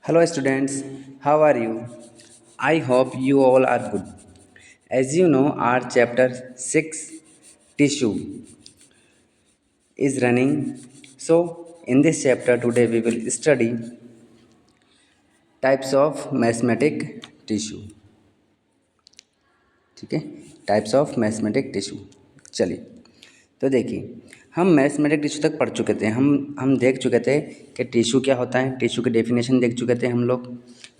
Hello, students. How are you? I hope you all are good. As you know, our chapter 6 tissue is running. So, in this chapter, today we will study types of mathematic tissue. ठीक है, types of mathematic tissue. चलिए, तो देखिए, हम mathematic tissue तक पढ़ चुके थे. हम देख चुके थे कि टिश्यू क्या होता है. टिश्यू की डेफिनेशन देख चुके थे हम लोग.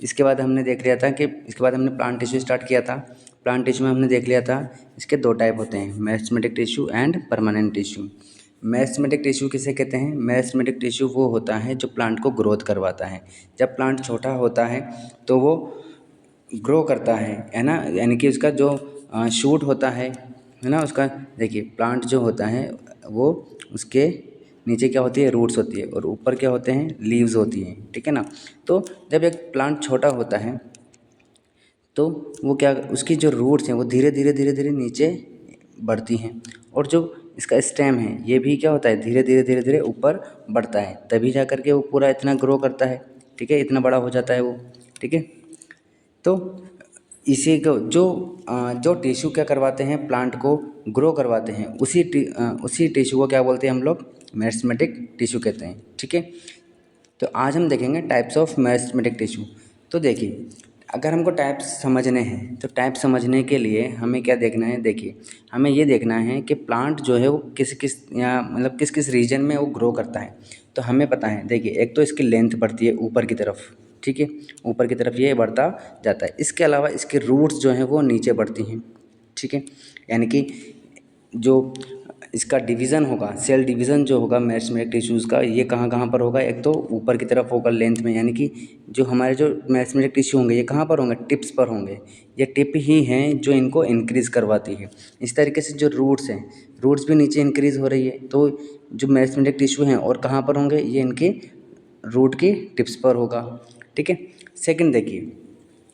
इसके बाद हमने देख लिया था कि इसके बाद हमने प्लांट टिश्यू स्टार्ट किया था. प्लांट टिश्यू में हमने देख लिया था इसके दो टाइप होते हैं, mathematic tissue and permanent tissue. Mathematic tissue किसे कहते हैं? मैथमेटिक टिश्यू वो होता है जो प्लांट को ग्रोथ करवाता है. जब प्लांट छोटा होता है तो वो ग्रो करता है ना, यानी कि उसका जो शूट होता है ना, उसका देखिए प्लांट जो होता है वो उसके नीचे क्या होती है, रूट्स होती है, और ऊपर क्या होते हैं, लीव्स होती हैं. ठीक है ना. तो जब एक प्लांट छोटा होता है तो वो क्या, उसकी जो रूट्स हैं वो धीरे धीरे धीरे धीरे नीचे बढ़ती हैं, और जो इसका स्टेम है ये भी क्या होता है, धीरे धीरे धीरे धीरे ऊपर बढ़ता है, तभी जा करके वो पूरा इतना ग्रो करता है. ठीक है, इतना बड़ा हो जाता है वो. ठीक है, तो इसी को जो टिश्यू क्या करवाते हैं, प्लांट को ग्रो करवाते हैं, उसी टिश्यू को क्या बोलते हैं हम लोग, मैथमेटिक टिश्यू कहते हैं. ठीक है, तो आज हम देखेंगे टाइप्स ऑफ मैथमेटिक टिश्यू. तो देखिए, अगर हमको टाइप्स समझने हैं तो टाइप समझने के लिए हमें क्या देखना है, देखिए हमें ये देखना है कि प्लांट जो है वो किस किस या मतलब किस किस रीजन में वो ग्रो करता है. तो हमें पता है, देखिए एक तो इसकी लेंथ बढ़ती है ऊपर की तरफ. ठीक है, ऊपर की तरफ ये बढ़ता जाता है. इसके अलावा इसके रूट्स जो हैं वो नीचे बढ़ती हैं. ठीक है, यानी कि जो इसका डिवीज़न होगा, सेल डिवीज़न जो होगा मैथमेटिक टिश्यूज़ का, ये कहाँ कहाँ पर होगा, एक तो ऊपर की तरफ होगा लेंथ में, यानी कि जो हमारे जो मैथमेटिक टिश्यू होंगे ये कहाँ पर होंगे, टिप्स पर होंगे. ये टिप ही हैं जो इनको इंक्रीज़ करवाती है. इस तरीके से जो रूट्स हैं, रूट्स भी नीचे इंक्रीज़ हो रही है, तो जो मैथमेटिक टिश्यू हैं और कहाँ पर होंगे, ये इनकी रूट की टिप्स पर होगा. ठीक है, सेकंड देखिए,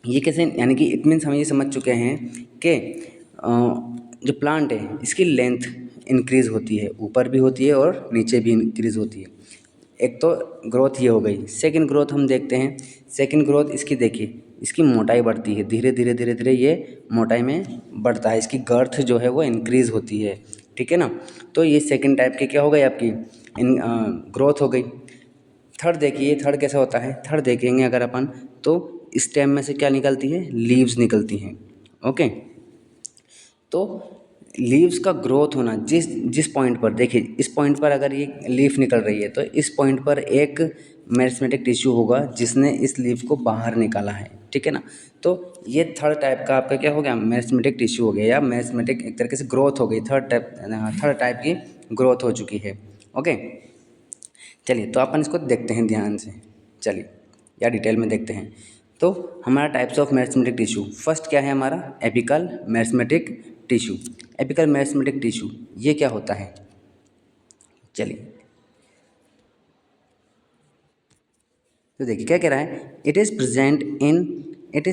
ये कैसे, यानी कि इट मीन्स हम ये समझ चुके हैं कि जो प्लांट है इसकी लेंथ इंक्रीज़ होती है, ऊपर भी होती है और नीचे भी इंक्रीज़ होती है. एक तो ग्रोथ ये हो गई. सेकंड ग्रोथ हम देखते हैं, सेकंड ग्रोथ इसकी देखिए, इसकी मोटाई बढ़ती है, धीरे धीरे धीरे धीरे ये मोटाई में बढ़ता है, इसकी गर्थ जो है वो इंक्रीज़ होती है. ठीक है ना. तो ये सेकंड टाइप की क्या हो गई आपकी, इन ग्रोथ हो गई. थर्ड देखिए, थर्ड कैसा होता है, थर्ड देखेंगे अगर अपन तो स्टेम में से क्या निकलती है, लीव्स निकलती हैं. ओके, तो लीव्स का ग्रोथ होना, जिस जिस पॉइंट पर देखिए, इस पॉइंट पर अगर ये लीफ निकल रही है तो इस पॉइंट पर एक मैथमेटिक टिश्यू होगा जिसने इस लीफ को बाहर निकाला है. ठीक है ना. तो ये थर्ड टाइप का आपका क्या हो गया, मैथमेटिक टिश्यू हो गया, या मैथमेटिक एक तरीके से ग्रोथ हो गई, थर्ड टाइप की ग्रोथ हो चुकी है. ओके, चलिए तो अपन इसको देखते हैं ध्यान से. चलिए या डिटेल में देखते हैं. तो हमारा types of mathematic tissue, first क्या है हमारा, apical meristematic tissue. Apical meristematic tissue ये क्या होता है, चलिए तो देखिए क्या कह रहा है, it is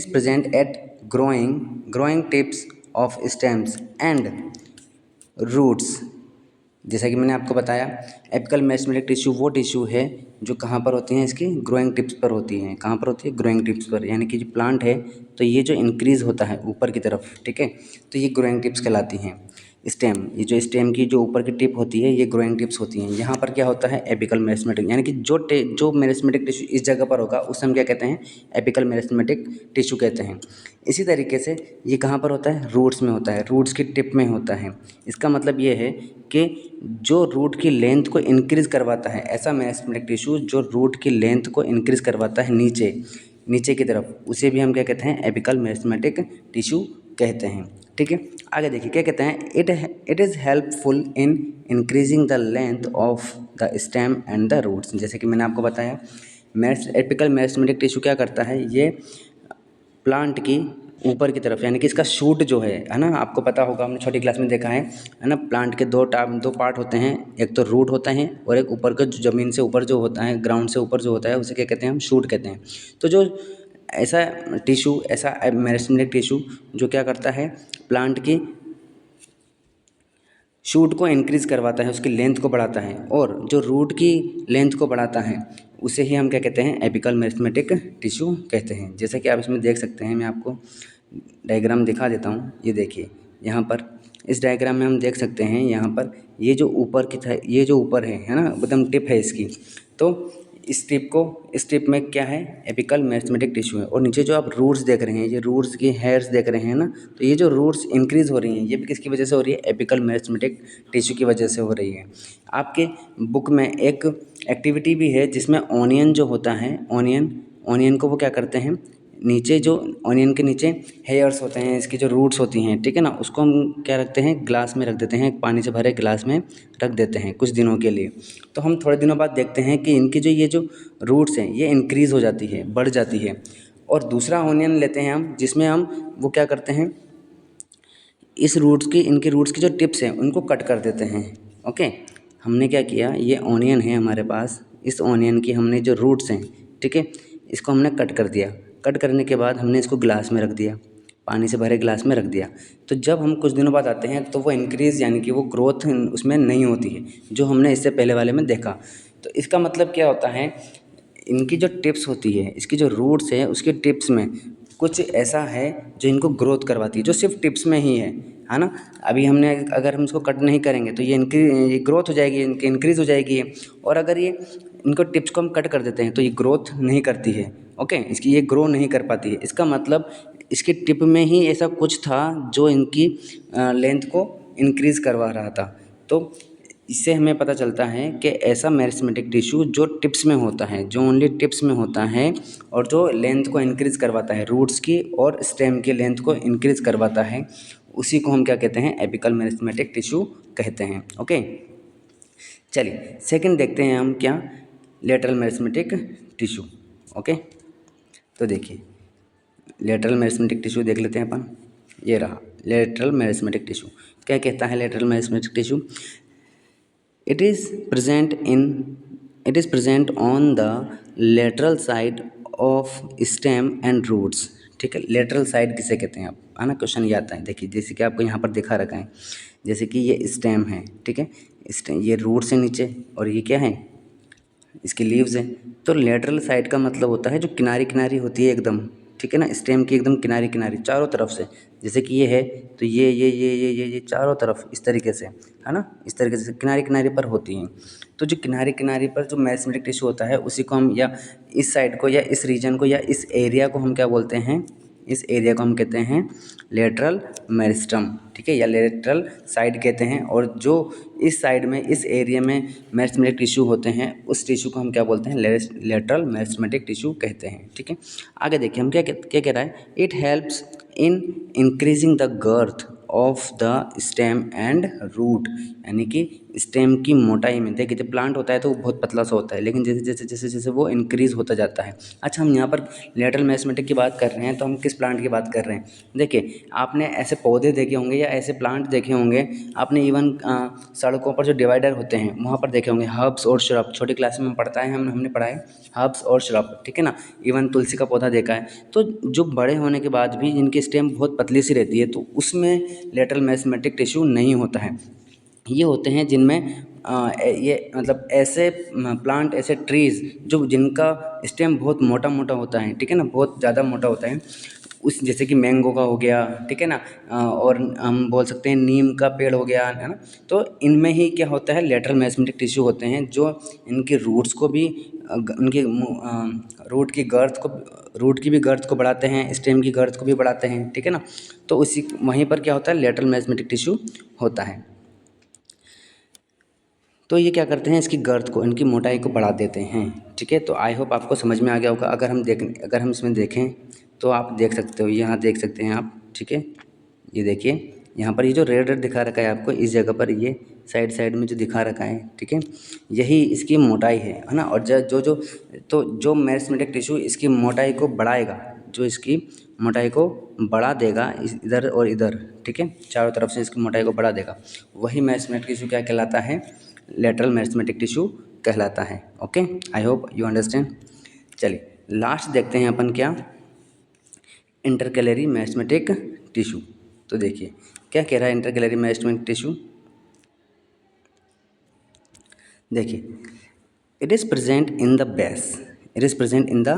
present at growing tips of stems and roots. जैसा कि मैंने आपको बताया, एपिकल मैथमेटिक टिश्यू वो टिश्यू है जो कहाँ पर होती हैं, इसकी ग्रोइंग टिप्स पर होती हैं. कहाँ पर होती है, ग्रोइंग टिप्स पर, यानी कि जो प्लांट है तो ये जो इंक्रीज़ होता है ऊपर की तरफ. ठीक है, तो ये ग्रोइंग टिप्स कहलाती हैं. स्टेम, ये जो स्टेम की जो ऊपर की टिप होती है ये ग्रोइंग टिप्स होती हैं. यहाँ पर क्या होता है, एपिकल मैथमेटिक, यानी कि जो मैथमेटिक टिश्यू इस जगह पर होगा उसे हम क्या कहते हैं, एपिकल मैथमेटिक टिश्यू कहते हैं. इसी तरीके से ये कहाँ पर होता है, रूट्स में होता है, रूट्स की टिप में होता है. इसका मतलब ये है कि जो रूट की लेंथ को इंक्रीज़ करवाता है, ऐसा मैथमेटिक टिश्यू जो रूट की लेंथ को इंक्रीज़ करवाता है नीचे नीचे की तरफ, उसे भी हम क्या कहते हैं, एपिकल मैथमेटिक टिश्यू कहते हैं. ठीक है, आगे देखिए क्या कहते हैं, it is helpful in increasing the length of the stem and the roots. जैसे कि मैंने आपको बताया, एपिकल मैथमेटिक टिश्यू क्या करता है, ये प्लांट की ऊपर की तरफ, यानी कि इसका शूट जो है ना, आपको पता होगा, हमने छोटी क्लास में देखा है ना, प्लांट के दो पार्ट होते हैं, एक तो रूट होता है और एक ऊपर का जो ज़मीन से ऊपर जो होता है, ग्राउंड से ऊपर जो होता है उसे क्या कहते हैं, हम शूट कहते हैं. तो जो ऐसा टिश्यू, ऐसा मैथमेटिक टिश्यू जो क्या करता है, प्लांट की शूट को इंक्रीज़ करवाता है, उसकी लेंथ को बढ़ाता है, और जो रूट की लेंथ को बढ़ाता है उसे ही हम क्या कहते हैं, एपिकल मेरिस्टेमेटिक टिश्यू कहते हैं। जैसा कि आप इसमें देख सकते हैं, मैं आपको डायग्राम दिखा देता हूँ। ये देखिए यहाँ पर इस डायग्राम में हम देख सकते हैं, यहाँ पर ये जो ऊपर की ये जो ऊपर है ना, एकदम टिप है इसकी, तो इस टिप में क्या है, एपिकल मेरिस्टेमेटिक टिश्यू है। और नीचे जो आप रूट्स देख रहे हैं, ये रूट्स की हेयर्स देख रहे हैं ना, तो ये जो रूट्स इंक्रीज़ हो रही हैं, ये भी किसकी वजह से हो रही है, एपिकल मेरिस्टेमेटिक टिश्यू की वजह से हो रही है। आपके बुक में एक एक्टिविटी भी है जिसमें ऑनियन जो होता है, ऑनियन को वो क्या करते हैं, नीचे जो ऑनियन के नीचे हेयर्स होते हैं, इसकी जो रूट्स होती हैं, ठीक है ना, उसको हम क्या रखते हैं, ग्लास में रख देते हैं, पानी से भरे ग्लास में रख देते हैं कुछ दिनों के लिए। तो हम थोड़े दिनों बाद देखते हैं कि इनकी जो ये जो रूट्स हैं ये इंक्रीज़ हो जाती है, बढ़ जाती है। और दूसरा ऑनियन लेते हैं हम, जिसमें हम वो क्या करते हैं, इनके रूट्स की जो टिप्स हैं उनको कट कर देते हैं। ओके, हमने क्या किया, ये ऑनियन है हमारे पास, इस ऑनियन की हमने जो रूट्स हैं, ठीक है, इसको हमने कट कर दिया। कट करने के बाद हमने इसको गिलास में रख दिया, पानी से भरे गिलास में रख दिया। तो जब हम कुछ दिनों बाद आते हैं तो वो इंक्रीज़ यानी कि वो ग्रोथ उसमें नहीं होती है, जो हमने इससे पहले वाले में देखा। तो इसका मतलब क्या होता है, इनकी जो टिप्स होती है, इसकी जो रूट्स है, उसके टिप्स में कुछ ऐसा है जो इनको ग्रोथ करवाती है, जो सिर्फ टिप्स में ही है ना। अभी हमने अगर हम इसको कट नहीं करेंगे तो ये ग्रोथ हो जाएगी, इनकी इंक्रीज़ हो जाएगी ये। और अगर ये इनको टिप्स को हम कट कर देते हैं तो ये ग्रोथ नहीं करती है। ओके, इसकी ये ग्रो नहीं कर पाती है। इसका मतलब इसकी टिप में ही ऐसा कुछ था जो इनकी लेंथ को इंक्रीज़ करवा रहा था। तो इससे हमें पता चलता है कि ऐसा मेरिस्टेमेटिक टिश्यू जो टिप्स में होता है, जो ओनली टिप्स में होता है और जो लेंथ को इंक्रीज़ करवाता है, रूट्स की और स्टेम की लेंथ को इंक्रीज़ करवाता है, उसी को हम क्या कहते हैं, एपिकल मेरिस्टेमेटिक टिश्यू कहते हैं। ओके, चलिए सेकंड देखते हैं हम क्या, लेटरल मेरिस्टेमेटिक टिश्यू। ओके, तो देखिए लेटरल मेरिस्टेमेटिक टिश्यू देख लेते हैं अपन। ये रहा लेटरल मेरिस्टेमेटिक टिश्यू। क्या कहता है lateral meristematic tissue, It is present on the lateral side of stem and roots। ठीक है, लेटरल साइड किसे कहते हैं आप, है ना, क्वेश्चन ये आता है। देखिए जैसे कि आपको यहाँ पर दिखा रखा है, जैसे कि ये स्टेम है, ठीक है, स्टेम, ये रूट से नीचे, और ये क्या है, इसकी लीव्स हैं। तो लेटरल साइड का मतलब होता है जो किनारी किनारी होती है एकदम, ठीक है ना, स्टेम की एकदम किनारी किनारी चारों तरफ से। जैसे कि ये है तो ये चारों तरफ इस तरीके से, है ना, इस तरीके से किनारी किनारी पर होती हैं। तो जो किनारी किनारी पर जो मेरिस्टेमेटिक टिश्यू होता है उसी को हम, या इस साइड को, या इस रीजन को, या इस एरिया को हम क्या बोलते हैं, इस एरिया को हम कहते हैं लेटरल मेरिस्टम, ठीक है, या लेटरल साइड कहते हैं। और जो इस साइड में, इस एरिया में मेरिस्टेमेटिक टिश्यू होते हैं, उस टिश्यू को हम क्या बोलते हैं, लेटरल मेरिस्टेमेटिक टिश्यू कहते हैं। ठीक है, आगे देखिए हम क्या क्या कह रहा है, it helps in increasing the girth of the stem and root, यानी कि स्टेम की मोटाई में। देखिए जब प्लांट होता है तो वो बहुत पतला सा होता है, लेकिन जैसे जैसे जैसे जैसे वो इंक्रीज़ होता जाता है। अच्छा, हम यहाँ पर लेटरल मेरिस्टेमेटिक की बात कर रहे हैं तो हम किस प्लांट की बात कर रहे हैं। देखिए आपने ऐसे पौधे देखे होंगे या ऐसे प्लांट देखे होंगे, आपने इवन सड़कों पर जो डिवाइडर होते हैं वहाँ पर देखे होंगे, हर्ब्स और श्रब, छोटी क्लास में पढ़ता है, हमने पढ़ा है हर्ब्स और श्रब, ठीक है ना। इवन तुलसी का पौधा देखा है। तो जो बड़े होने के बाद भी जिनकी स्टेम बहुत पतली सी रहती है, तो उसमें लेटरल मेरिस्टेमेटिक टिश्यू नहीं होता है। ये होते हैं जिनमें ये मतलब ऐसे प्लांट, ऐसे ट्रीज़ जो जिनका स्टेम बहुत मोटा मोटा होता है, ठीक है ना, बहुत ज़्यादा मोटा होता है, उस जैसे कि मैंगो का हो गया, ठीक है ना, और हम बोल सकते हैं नीम का पेड़ हो गया, है ना। तो इनमें ही क्या होता है, लेटरल मेरिस्टेमेटिक टिश्यू होते हैं जो इनके रूट्स को भी उनके रूट की भी गर्थ को बढ़ाते हैं, स्टेम की गर्थ को भी बढ़ाते हैं, ठीक है ना। तो उसी वहीं पर क्या होता है, लेटरल मेरिस्टेमेटिक टिश्यू होता है। तो ये क्या करते हैं, इसकी गर्थ को, इनकी मोटाई को बढ़ा देते हैं, ठीक है। तो आई होप आपको समझ में आ गया होगा। अगर हम इसमें देखें तो आप देख सकते हो, यहाँ देख सकते हैं आप, ठीक है। ये देखिए यहाँ पर ये जो रेड रेड दिखा रखा है आपको, इस जगह पर ये साइड साइड में जो दिखा रखा है, ठीक है, यही इसकी मोटाई है ना। और जो मेरिस्टेमेटिक टिश्यू इसकी मोटाई को बढ़ाएगा, जो इसकी मोटाई को बढ़ा देगा इधर और इधर, ठीक है, चारों तरफ से इसकी मोटाई को बढ़ा देगा, वही मेरिस्टेमेटिक टिश्यू क्या कहलाता है, लेटरल मेरिस्टेमेटिक टिश्यू कहलाता है। Okay, I hope you understand. चलिए लास्ट देखते हैं अपन क्या, इंटरकैलरी मेरिस्टेमेटिक टिश्यू। तो देखिए क्या कह रहा है इंटरकैलरी मेरिस्टेमेटिक टिश्यू, देखिए, it is present in the base, it is present in the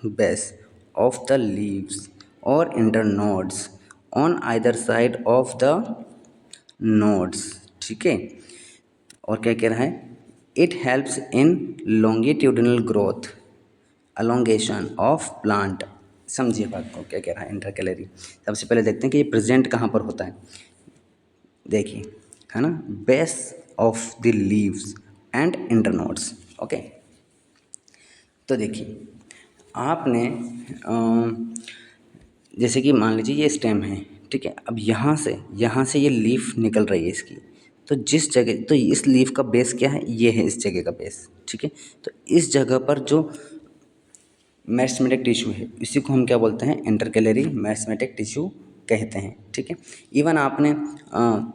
base of the leaves और internodes on either side of the nodes, ठीक है। और क्या कह रहा है, it helps in longitudinal growth, elongation of plant. समझिए बात को क्या कह रहा है इंटरकैलरी। सबसे पहले देखते हैं कि ये प्रेजेंट कहाँ पर होता है। देखिए, है ना, base of the leaves and internodes, okay. तो देखिए, आपने जैसे कि मान लीजिए ये स्टेम है, ठीक है। अब यहाँ से ये लीफ निकल रही है इसकी, तो जिस जगह, तो इस लीफ का बेस क्या है, ये है इस जगह का बेस, ठीक है। तो इस जगह पर जो मेरिस्टेमेटिक टिश्यू है, इसी को हम क्या बोलते हैं, इंटरकैलरी मेरिस्टेमेटिक टिश्यू कहते हैं, ठीक है। इवन आपने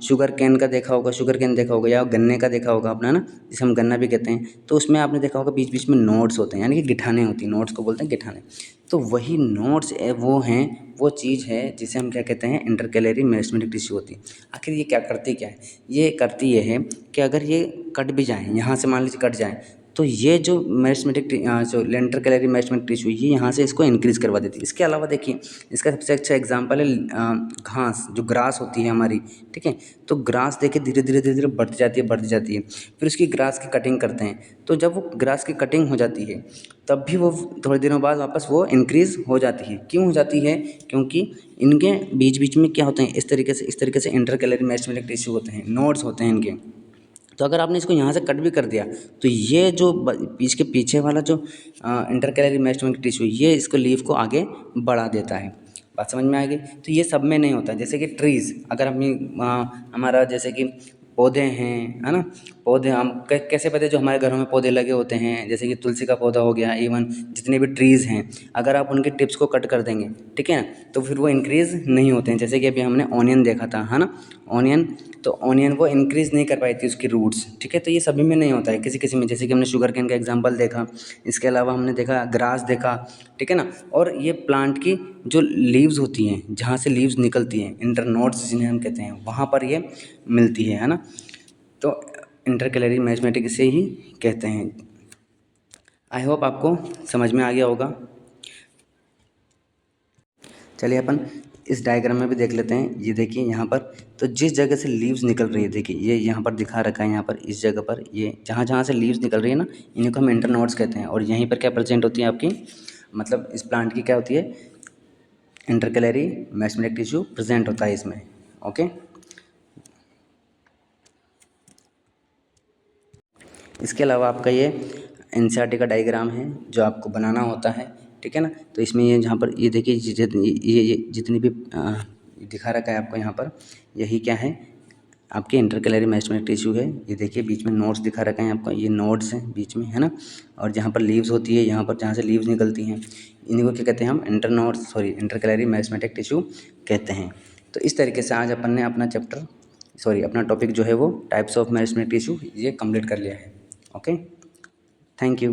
शुगर कैन का देखा होगा, शुगर कैन देखा होगा, या गन्ने का देखा होगा अपना ना, जिसे हम गन्ना भी कहते हैं। तो उसमें आपने देखा होगा बीच बीच में नोड्स होते हैं, यानी कि गिठाने होती हैं, नोड्स को बोलते हैं गिठाने। तो वही नोड्स वो हैं, वो चीज़ है जिसे हम क्या कहते हैं, इंटरकैलरी मेरिस्टेमेटिक टिश्यू होती है। आखिर ये क्या करती क्या है, ये करती ये है कि अगर ये कट भी जाएँ, यहाँ से मान लीजिए कट जाएँ, तो ये जो मेरिस्टेमेटिक जो इंटरकैलरी मेरिस्टेमेटिक टिश्यू, ये यहाँ से इसको इंक्रीज़ करवा देती है। इसके अलावा देखिए, इसका सबसे अच्छा एग्जांपल है घास, जो ग्रास होती है हमारी, ठीक है। तो ग्रास देखिए धीरे धीरे धीरे धीरे बढ़ती जाती है, बढ़ती जाती है। फिर उसकी ग्रास की कटिंग करते हैं, तो जब वो ग्रास की कटिंग हो जाती है, तब भी वो थोड़े दिनों बाद वापस वो इंक्रीज़ हो जाती है। क्यों हो जाती है, क्योंकि इनके बीच बीच में क्या होते हैं, इस तरीके से इंटरकैलरी मेरिस्टेमेटिक टिश्यू होते हैं, नोड्स होते हैं इनके। तो अगर आपने इसको यहाँ से कट भी कर दिया, तो ये जो इसके पीछे वाला जो इंटरकैलरी मेरिस्टेमेटिक टिश्यू, ये इसको लीफ को आगे बढ़ा देता है। बात समझ में आ गई। तो ये सब में नहीं होता है। जैसे कि ट्रीज़, अगर हमारा जैसे कि पौधे हैं, है ना, पौधे हम कैसे पौधे जो हमारे घरों में पौधे लगे होते हैं, जैसे कि तुलसी का पौधा हो गया, इवन जितने भी ट्रीज़ हैं, अगर आप उनके टिप्स को कट कर देंगे, ठीक है ना, तो फिर वो इंक्रीज़ नहीं होते हैं। जैसे कि अभी हमने ऑनियन देखा था, है ना, ऑनियन, तो ऑनियन वो इंक्रीज़ नहीं कर पाई थी उसकी रूट्स, ठीक है। तो ये सभी में नहीं होता है, किसी किसी में, जैसे कि हमने शुगर केन का एग्जांपल देखा, इसके अलावा हमने देखा ग्रास देखा, ठीक है ना। और ये प्लांट की जो लीव्स होती हैं, जहाँ से लीव्स निकलती हैं, इंटरनोड्स जिन्हें हम कहते हैं, वहाँ पर ये मिलती है ना। तो इंटरकैलरी मेरिस्टेमेटिक इसे ही कहते हैं। आई होप आपको समझ में आ गया होगा। चलिए अपन इस डायग्राम में भी देख लेते हैं। ये देखिए यहाँ पर, तो जिस जगह से लीव्स निकल रही है, देखिए ये यहाँ पर दिखा रखा है, यहाँ पर इस जगह पर, ये जहाँ जहाँ से लीव्स निकल रही है ना, इन्हीं को हम इंटरनोड्स कहते हैं। और यहीं पर क्या प्रेजेंट होती है आपकी, मतलब इस प्लांट की क्या होती है, इंटरकैलरी मेरिस्टेमेटिक टिश्यू प्रेजेंट होता है इसमें, ओके। इसके अलावा आपका ये एनसीईआरटी का डायग्राम है जो आपको बनाना होता है, ठीक है ना। तो इसमें ये जहाँ पर ये देखिए ये जितनी भी दिखा रखा है आपको यहाँ पर, यही क्या है, आपके इंटरकैलरी मेरिस्टेमेटिक टिश्यू है। ये देखिए बीच में नोड्स दिखा रखा है आपको, ये नोड्स हैं बीच में, है ना। और जहाँ पर लीव्स होती है, यहाँ पर जहाँ से लीव्स निकलती हैं, इन्हीं को क्या कहते हैं हम, इंटरकैलरी मेरिस्टेमेटिक टिश्यू कहते हैं। तो इस तरीके से आज अपन ने अपना टॉपिक जो है वो टाइप्स ऑफ मेरिस्टेमेटिक टिश्यू ये कंप्लीट कर लिया है, ओके। Thank you.